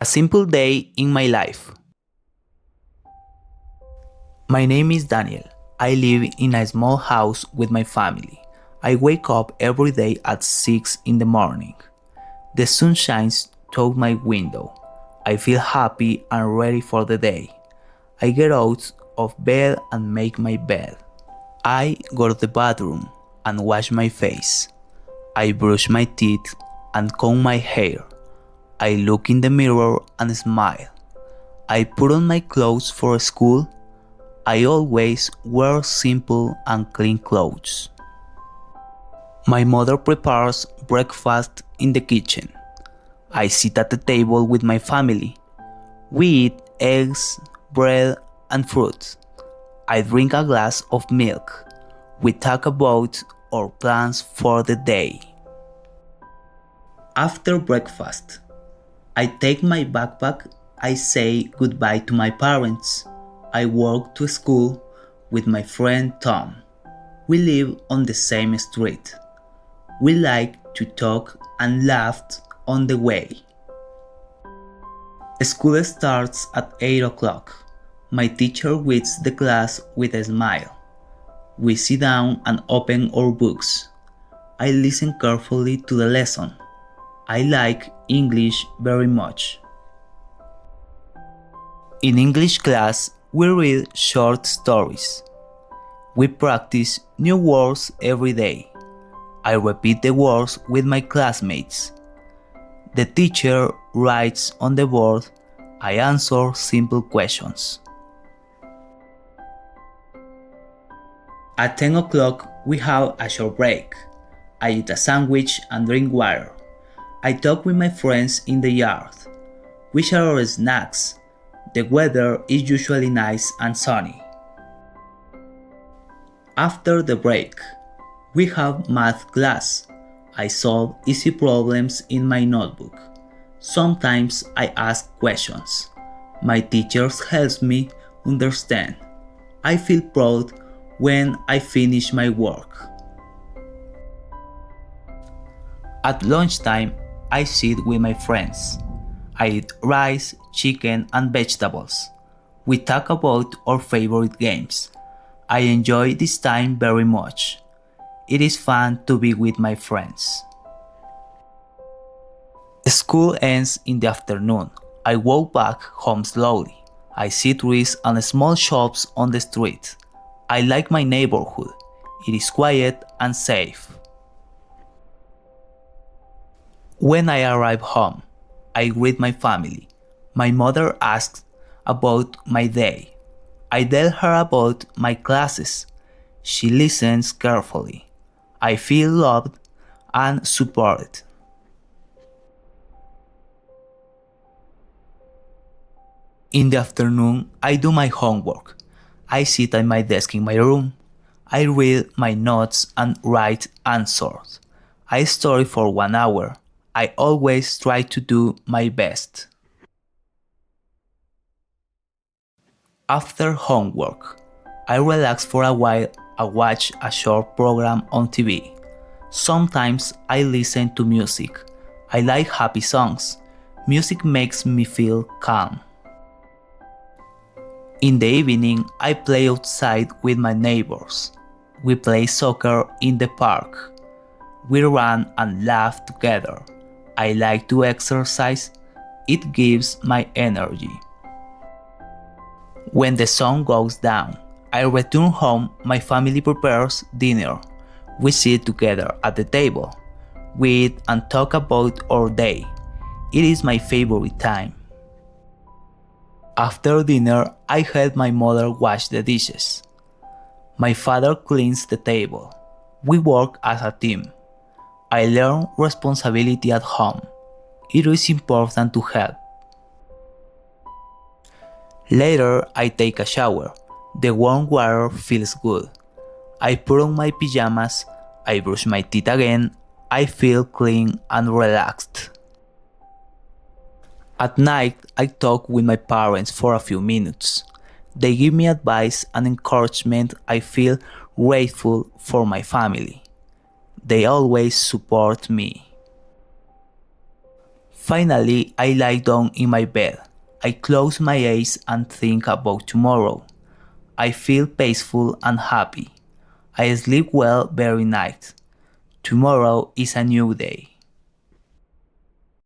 A simple day in my life. My name is Daniel. I live in a small house with my family. I wake up every day at 6 in the morning. The sun shines through my window. I feel happy and ready for the day. I get out of bed and make my bed. I go to the bathroom and wash my face. I brush my teeth and comb my hair. I look in the mirror and smile. I put on my clothes for school. I always wear simple and clean clothes. My mother prepares breakfast in the kitchen. I sit at the table with my family. We eat eggs, bread, and fruit. I drink a glass of milk. We talk about our plans for the day. After breakfast, I take my backpack. I say goodbye to my parents. I walk to school with my friend Tom. We live on the same street. We like to talk and laugh on the way. School starts at 8 o'clock. My teacher greets the class with a smile. We sit down and open our books. I listen carefully to the lesson. I like English very much. In English class, we read short stories. We practice new words every day. I repeat the words with my classmates. The teacher writes on the board. I answer simple questions. At 10 o'clock, we have a short break. I eat a sandwich and drink water. I talk with my friends in the yard. We share our snacks. The weather is usually nice and sunny. After the break, we have math class. I solve easy problems in my notebook. Sometimes I ask questions. My teachers help me understand. I feel proud when I finish my work. At lunchtime, I sit with my friends. I eat rice, chicken, and vegetables. We talk about our favorite games. I enjoy this time very much. It is fun to be with my friends. School ends in the afternoon. I walk back home slowly. I see trees and small shops on the street. I like my neighborhood. It is quiet and safe. When I arrive home, I greet my family. My mother asks about my day. I tell her about my classes. She listens carefully. I feel loved and supported. In the afternoon, I do my homework. I sit at my desk in my room. I read my notes and write answers. I study for 1 hour. I always try to do my best. After homework, I relax for a while. I watch a short program on TV. Sometimes I listen to music. I like happy songs. Music makes me feel calm. In the evening, I play outside with my neighbors. We play soccer in the park. We run and laugh together. I like to exercise. It gives my energy. When the sun goes down, I return home. My family prepares dinner. We sit together at the table. We eat and talk about our day. It is my favorite time. After dinner, I help my mother wash the dishes. My father cleans the table. We work as a team. I learn responsibility at home. It is important to help. Later, I take a shower. The warm water feels good. I put on my pajamas. I brush my teeth again. I feel clean and relaxed. At night, I talk with my parents for a few minutes. They give me advice and encouragement. I feel grateful for my family. They always support me. Finally, I lie down in my bed. I close my eyes and think about tomorrow. I feel peaceful and happy. I sleep well every night. Tomorrow is a new day.